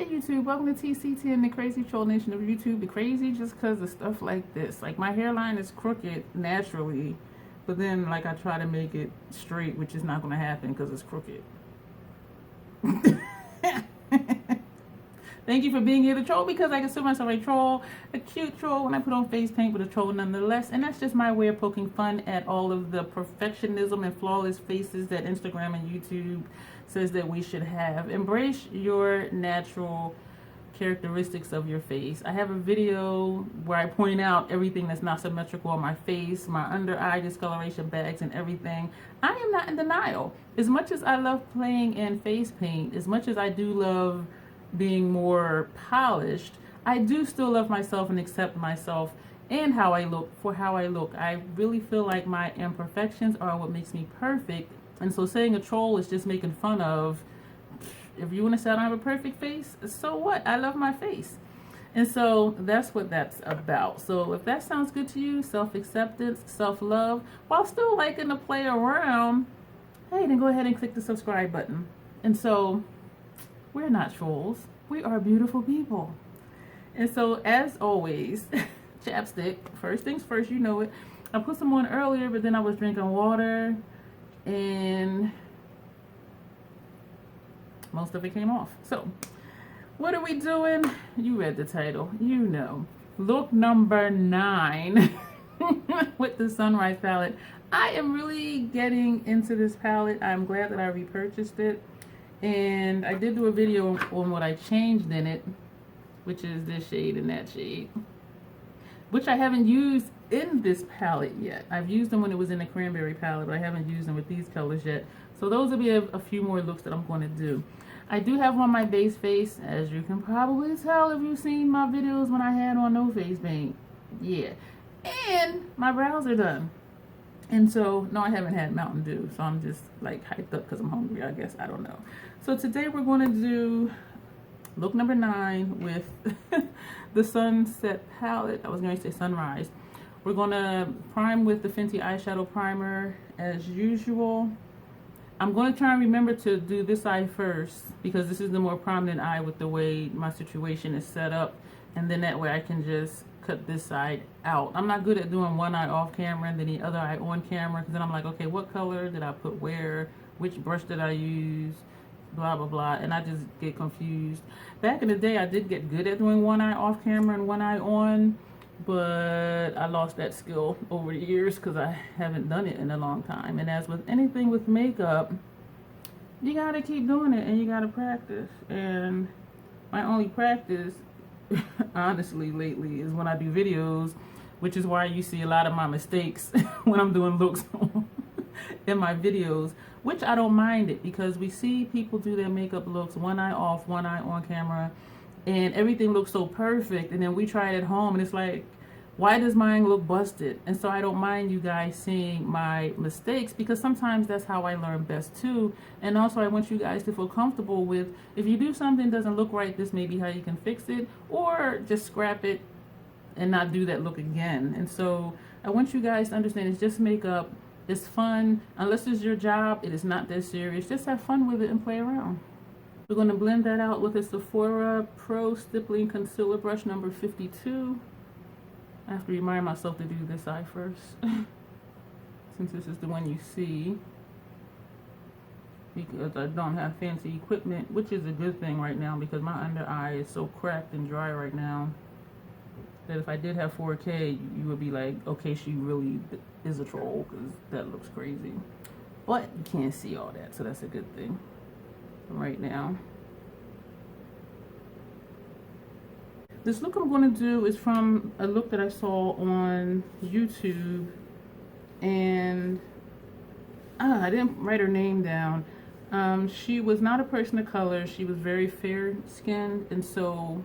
Hey YouTube, welcome to TCT and the Crazy Troll Nation of YouTube. The crazy just because of stuff like this. Like my hairline is crooked naturally, but then like I try to make it straight, which is not going to happen because it's crooked. Thank you for being here to troll, because I consider myself a troll, a cute troll when I put on face paint, but a troll nonetheless. And that's just my way of poking fun at all of the perfectionism and flawless faces that Instagram and YouTube says that we should have. Embrace your natural characteristics of your face. I have a video where I point out everything that's not symmetrical on my face, my under eye discoloration bags and everything. I am not in denial. As much as I love playing in face paint, as much as I do love being more polished, I do still love myself and accept myself and how I look for how I look. I really feel like my imperfections are what makes me perfect. And so saying a troll is just making fun of, if you want to say I don't have a perfect face, so what? I love my face. And so that's what that's about. So if that sounds good to you, self-acceptance, self-love, while still liking to play around, hey, then go ahead and click the subscribe button. And so we're not trolls. We are beautiful people. And so as always, chapstick, first things first, you know it. I put some on earlier, but then I was drinking water and most of it came off. So what are we doing? You read the title, you know. Look number 9 with the Sunrise palette. I am really getting into this palette. I'm glad that I repurchased it, and I did do a video on what I changed in it, which is this shade and that shade, which I haven't used in this palette yet. I've used them when it was in the cranberry palette, but I haven't used them with these colors yet. So those will be a few more looks that I'm going to do. I do have on my base face, as you can probably tell if you've seen my videos when I had on no face paint. Yeah. And my brows are done. And so, no, I haven't had Mountain Dew, so I'm just like hyped up because I'm hungry, I guess. I don't know. So today we're going to do look number 9 with the Sunset palette. I was going to say Sunrise. We're going to prime with the Fenty eyeshadow primer as usual. I'm going to try and remember to do this eye first, because this is the more prominent eye with the way my situation is set up. And then that way I can just cut this side out. I'm not good at doing one eye off camera and then the other eye on camera, because then I'm like, okay, what color did I put where? Which brush did I use? Blah, blah, blah. And I just get confused. Back in the day, I did get good at doing one eye off camera and one eye on, but I lost that skill over the years because I haven't done it in a long time. And as with anything with makeup, you gotta keep doing it and you gotta practice. And my only practice, honestly, lately is when I do videos, which is why you see a lot of my mistakes when I'm doing looks in my videos, which I don't mind it, because we see people do their makeup looks one eye off, one eye on camera, and everything looks so perfect, and then we try it at home and it's like, why does mine look busted? And so I don't mind you guys seeing my mistakes, because sometimes that's how I learn best too. And also I want you guys to feel comfortable with, if you do something that doesn't look right, this may be how you can fix it, or just scrap it and not do that look again. And so I want you guys to understand it's just makeup. It's fun. Unless it's your job, it is not that serious. Just have fun with it and play around. We're going to blend that out with a Sephora Pro Stippling Concealer Brush number 52. I have to remind myself to do this eye first, since this is the one you see, because I don't have fancy equipment, which is a good thing right now, because my under eye is so cracked and dry right now that if I did have 4K, you would be like, okay, she really is a troll, because that looks crazy. But you can't see all that, so that's a good thing right now. This look I'm going to do is from a look that I saw on YouTube, and I didn't write her name down. She was not a person of color. She was very fair skinned, and so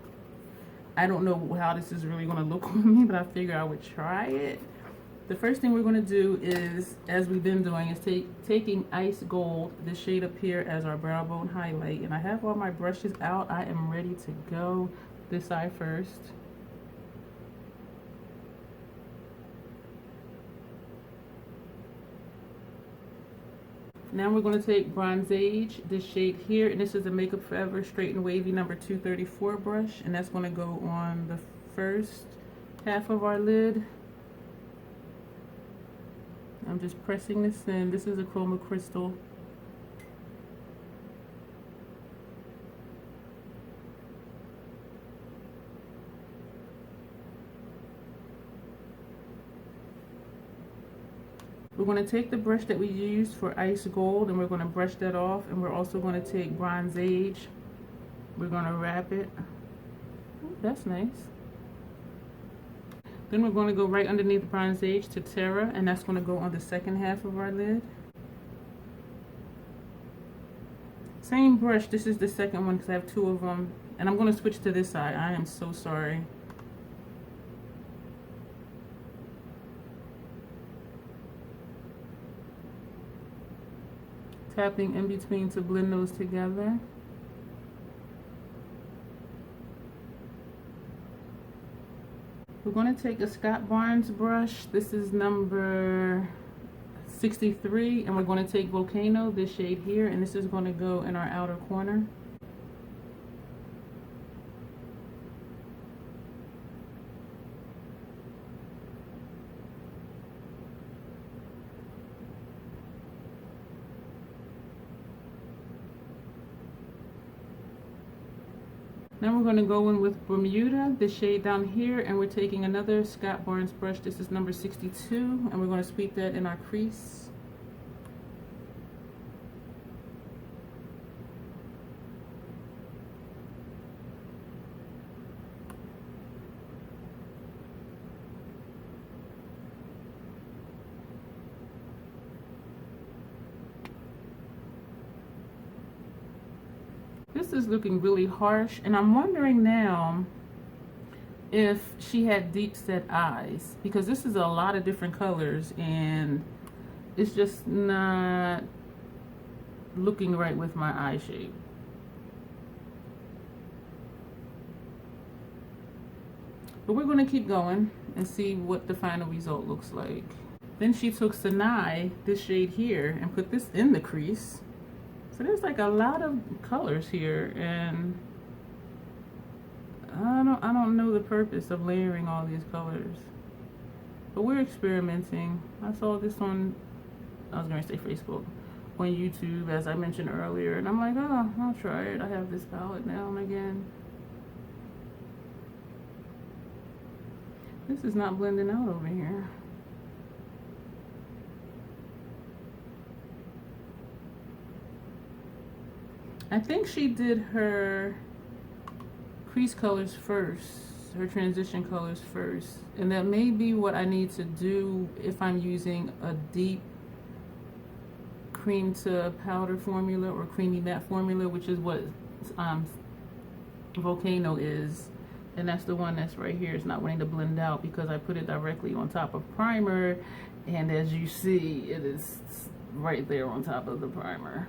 I don't know how this is really going to look on me, but I figured I would try it. The first thing we're going to do is, as we've been doing, is taking Ice Gold, this shade up here, as our brow bone highlight. And I have all my brushes out. I am ready to go. This eye first. Now we're going to take Bronze Age, this shade here, and this is the Makeup Forever Straight and Wavy number 234 brush, and that's going to go on the first half of our lid. I'm just pressing this in. This is a chroma crystal. We're going to take the brush that we used for Ice Gold and we're going to brush that off, and we're also going to take Bronze Age. We're going to wrap it. Ooh, that's nice. Then we're going to go right underneath Bronze Age to Terra, and that's going to go on the second half of our lid. Same brush, this is the second one because I have two of them, and I'm going to switch to this side. I am so sorry. Tapping in between to blend those together. We're going to take a Scott Barnes brush. This is number 63, and we're going to take Volcano, this shade here, and this is going to go in our outer corner. Now we're going to go in with Bermuda, this shade down here, and we're taking another Scott Barnes brush. This is number 62, and we're going to sweep that in our crease. This is looking really harsh, and I'm wondering now if she had deep set eyes, because this is a lot of different colors and it's just not looking right with my eye shape. But we're going to keep going and see what the final result looks like. Then she took Sinai, this shade here, and put this in the crease. So there's like a lot of colors here, and I don't know the purpose of layering all these colors. But we're experimenting. I saw this on, I was going to say Facebook, on YouTube, as I mentioned earlier, and I'm like, oh, I'll try it. I have this palette now and again. This is not blending out over here. I think she did her crease colors first, her transition colors first, and that may be what I need to do if I'm using a deep cream to powder formula or creamy matte formula, which is what Volcano is, and that's the one that's right here. It's not wanting to blend out because I put it directly on top of primer, and as you see, it is right there on top of the primer.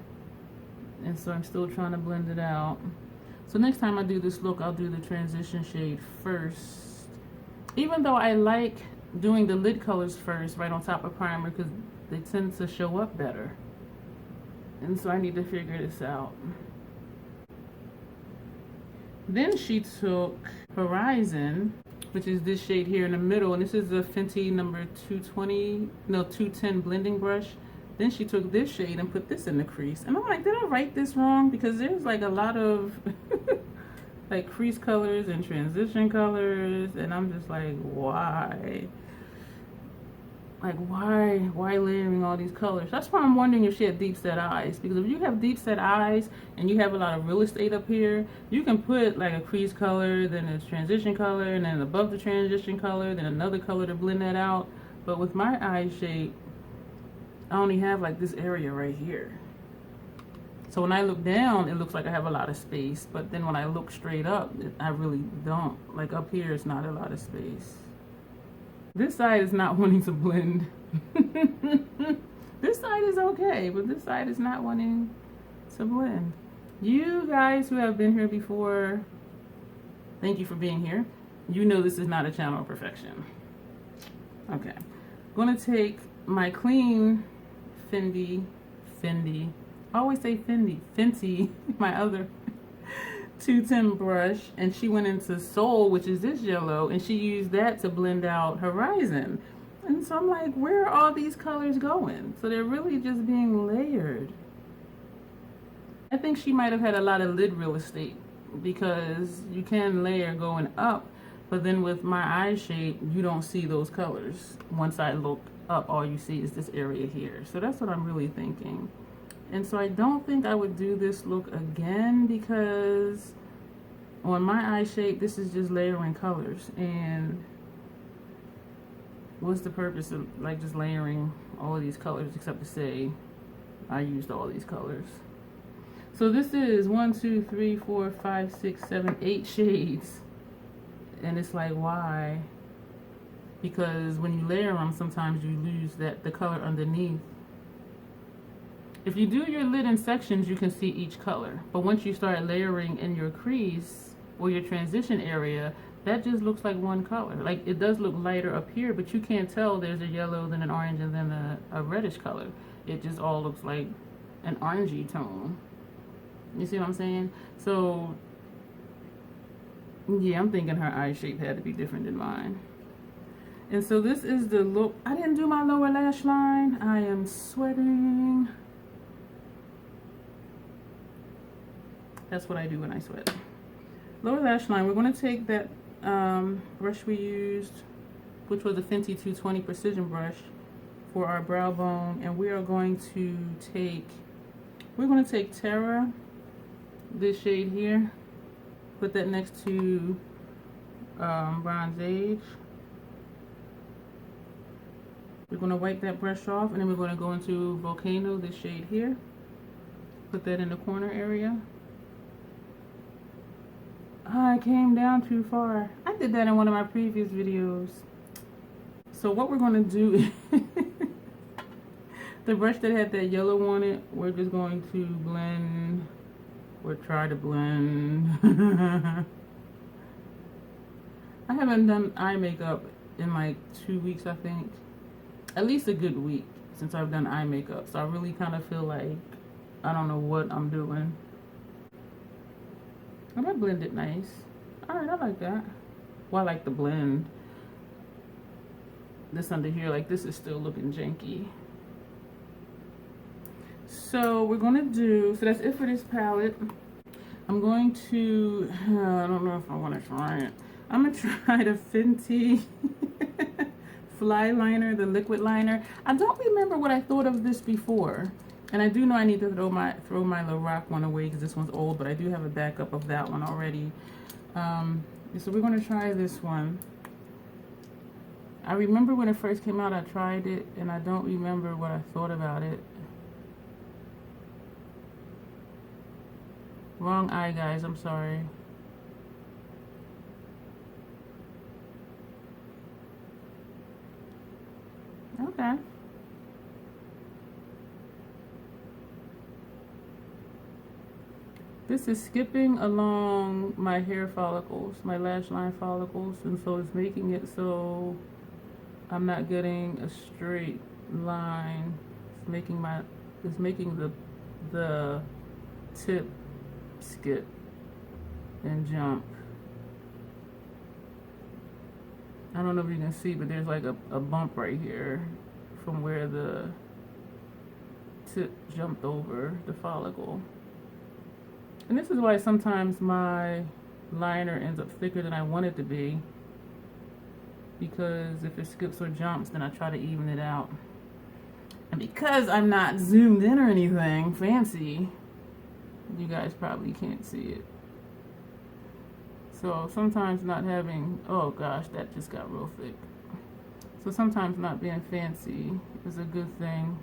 And so I'm still trying to blend it out. So next time I do this look, I'll do the transition shade first. Even though I like doing the lid colors first, right on top of primer, because they tend to show up better. And so I need to figure this out. Then she took Horizon, which is this shade here in the middle, and this is the Fenty number 210 blending brush. Then she took this shade and put this in the crease. And I'm like, did I write this wrong? Because there's like a lot of like crease colors and transition colors. And I'm just like, why? Like, why layering all these colors? That's why I'm wondering if she had deep set eyes. Because if you have deep set eyes and you have a lot of real estate up here, you can put like a crease color, then a transition color, and then above the transition color, then another color to blend that out. But with my eye shape, I only have like this area right here. So when I look down, it looks like I have a lot of space. But then when I look straight up, I really don't. Like up here, it's not a lot of space. This side is not wanting to blend. This side is okay, but this side is not wanting to blend. You guys who have been here before, thank you for being here. You know this is not a channel of perfection. Okay, I'm gonna take my clean Fenty Fenty. I always say Fenty, my other 210 brush, and she went into Soul, which is this yellow, and she used that to blend out Horizon. And so I'm like, where are all these colors going? So they're really just being layered. I think she might have had a lot of lid real estate, because you can layer going up, but then with my eye shape, you don't see those colors. Once I look up, all you see is this area here. So that's what I'm really thinking. And so I don't think I would do this look again, because on my eye shape, this is just layering colors. And what's the purpose of like just layering all of these colors, except to say I used all these colors. So this is 1, 2, 3, 4, 5, 6, 7, 8 shades. And it's like, why? Because when you layer them, sometimes you lose the color underneath. If you do your lid in sections, you can see each color. But once you start layering in your crease or your transition area, that just looks like one color. Like, it does look lighter up here, but you can't tell there's a yellow, then an orange, and then a reddish color. It just all looks like an orangey tone. You see what I'm saying? So, yeah, I'm thinking her eye shape had to be different than mine. And so this is the look. I didn't do my lower lash line. I am sweating. That's what I do when I sweat. Lower lash line. We're going to take that brush we used, which was a Fenty 220 Precision brush, for our brow bone. And we are going to take, Terra, this shade here, put that next to Bronze Age. We're going to wipe that brush off, and then we're going to go into Volcano, this shade here, put that in the corner area. I came down too far. I did that in one of my previous videos. So what we're going to do is the brush that had that yellow on it, we're just going to blend, or try to blend. I haven't done eye makeup in like 2 weeks, I think. At least a good week since I've done eye makeup. So I really kind of feel like I don't know what I'm doing. And I blended nice. Alright, I like that. Well, I like the blend. This under here, like, this is still looking janky. So we're gonna do, so that's it for this palette. I'm going to, I don't know if I want to try it. I'm gonna try the Fenty Fly Liner, the liquid liner. I don't remember what I thought of this before. And I do know I need to throw my Lorac one away because this one's old, but I do have a backup of that one already. So we're going to try this one. I remember when it first came out, I tried it, and I don't remember what I thought about it. Wrong eye, guys. I'm sorry. Okay. This is skipping along my hair follicles, my lash line follicles, and so it's making it so I'm not getting a straight line. It's making the tip skip and jump. I don't know if you can see, but there's like a bump right here from where the tip jumped over the follicle. And this is why sometimes my liner ends up thicker than I want it to be, because if it skips or jumps, then I try to even it out. And because I'm not zoomed in or anything fancy, you guys probably can't see it. So sometimes not having, oh gosh, that just got real thick. So sometimes not being fancy is a good thing.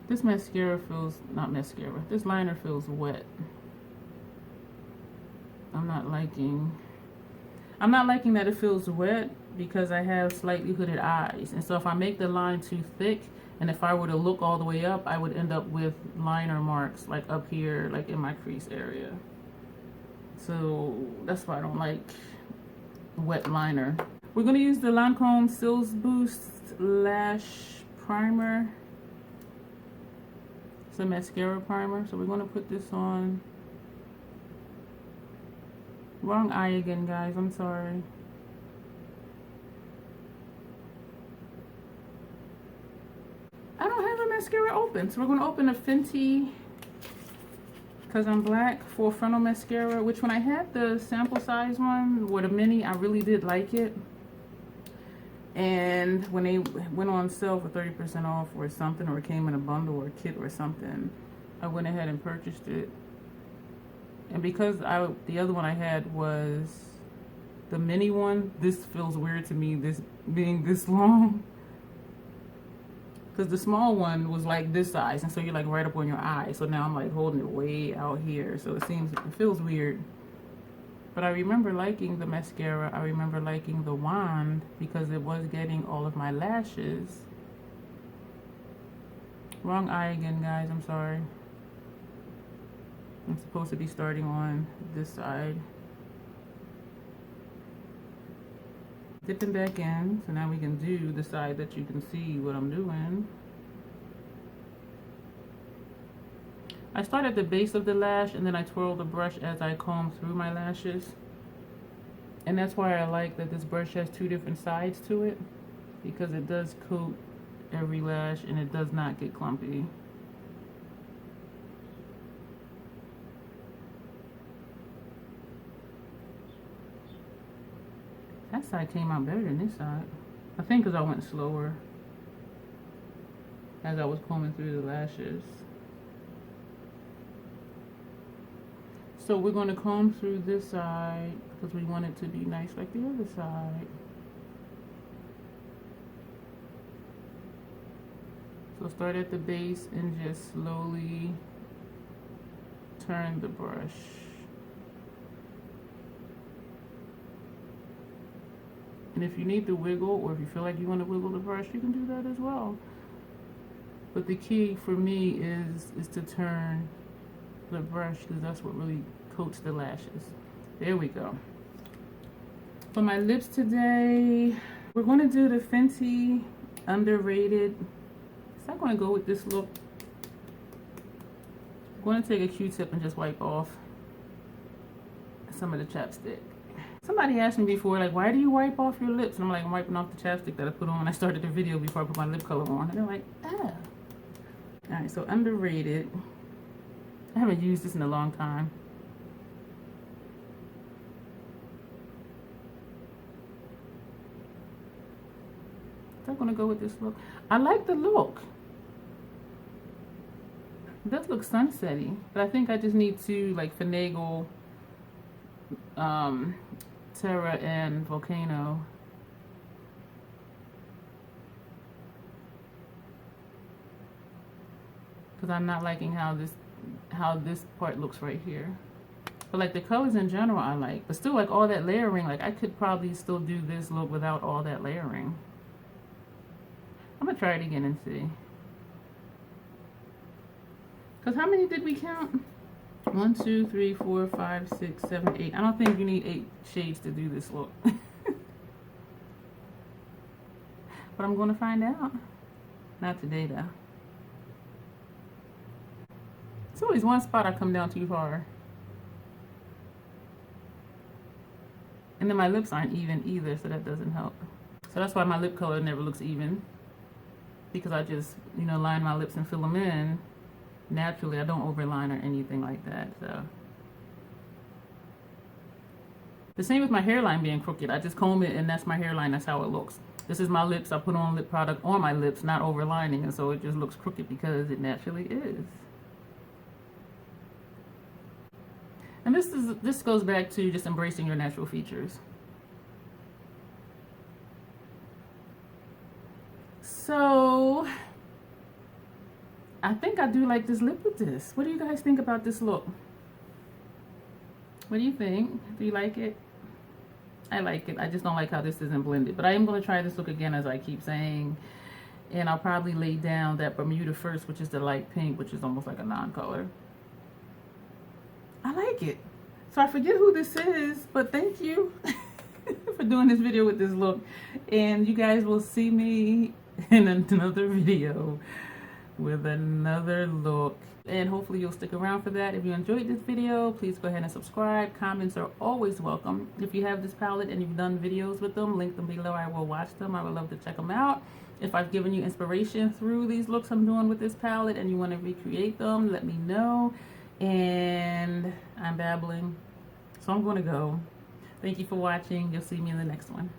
This mascara feels, not mascara, this liner feels wet. I'm not liking that it feels wet because I have slightly hooded eyes. And so if I make the line too thick, and if I were to look all the way up, I would end up with liner marks like up here, like in my crease area. So that's why I don't like wet liner. We're going to use the Lancome Sills Boost Lash Primer It's a mascara primer, so we're going to put this on. Wrong eye again, guys. I'm sorry. I don't have a mascara open, so we're going to open a Fenty Because I'm Black for frontal mascara, which when I had the sample size one, or the mini, I really did like it. And when they went on sale for 30% off or something, or it came in a bundle or a kit or something, I went ahead and purchased it. And because the other one I had was the mini one, this feels weird to me, this being this long. Because the small one was like this size, and so you're like right up on your eye. So now I'm like holding it way out here, so it feels weird. But I remember liking the mascara. I remember liking the wand because it was getting all of my lashes. Wrong eye again, guys. I'm sorry. I'm supposed to be starting on this side. Dipping back in, so now we can do the side that you can see what I'm doing. I start at the base of the lash and then I twirl the brush as I comb through my lashes. And that's why I like that this brush has two different sides to it, because it does coat every lash and it does not get clumpy. That side came out better than this side. I think because I went slower as I was combing through the lashes. So we're going to comb through this side because we want it to be nice like the other side. So start at the base and just slowly turn the brush. And if you need to wiggle, or if you feel like you want to wiggle the brush, you can do that as well. But the key for me is to turn the brush, because that's what really coats the lashes. There we go. For my lips today, we're going to do the Fenty Underrated. So I'm going to go with this look. I'm going to take a Q-tip and just wipe off some of the chapstick. Somebody asked me before, like, why do you wipe off your lips? And I'm like, I'm wiping off the chapstick that I put on when I started the video before I put my lip color on. And they're like, ah. Alright, so Underrated. I haven't used this in a long time. So I'm going to go with this look. I like the look. It does look sunsetty, but I think I just need to, like, finagle Terra and Volcano. Because I'm not liking how this part looks right here. But like the colors in general I like. But still, like all that layering, like I could probably still do this look without all that layering. I'm gonna try it again and see. Because how many did we count? 1, 2, 3, 4, 5, 6, 7, 8. I don't think you need 8 shades to do this look. But I'm going to find out. Not today, though. It's always one spot I come down too far. And then my lips aren't even either, so that doesn't help. So that's why my lip color never looks even. Because I just, you know, line my lips and fill them in. Naturally, I don't overline or anything like that. So the same with my hairline being crooked. I just comb it and that's my hairline. That's how it looks. This is my lips. I put on lip product on my lips, not overlining, and so it just looks crooked because it naturally is. And this goes back to just embracing your natural features. So I think I do like this lip with this. What do you guys think about this look? What do you think? Do you like it? I like it. I just don't like how this isn't blended. But I am going to try this look again, as I keep saying. And I'll probably lay down that Bermuda first, which is the light pink, which is almost like a non-color. I like it. So I forget who this is, but thank you for doing this video with this look. And you guys will see me in another video. with another look. And hopefully you'll stick around for that. If you enjoyed this video, please go ahead and subscribe. Comments are always welcome. If you have this palette and you've done videos with them, link them below. I will watch them. I would love to check them out. If I've given you inspiration through these looks I'm doing with this palette and you want to recreate them, let me know. And I'm babbling, so I'm going to go. Thank you for watching. You'll see me in the next one.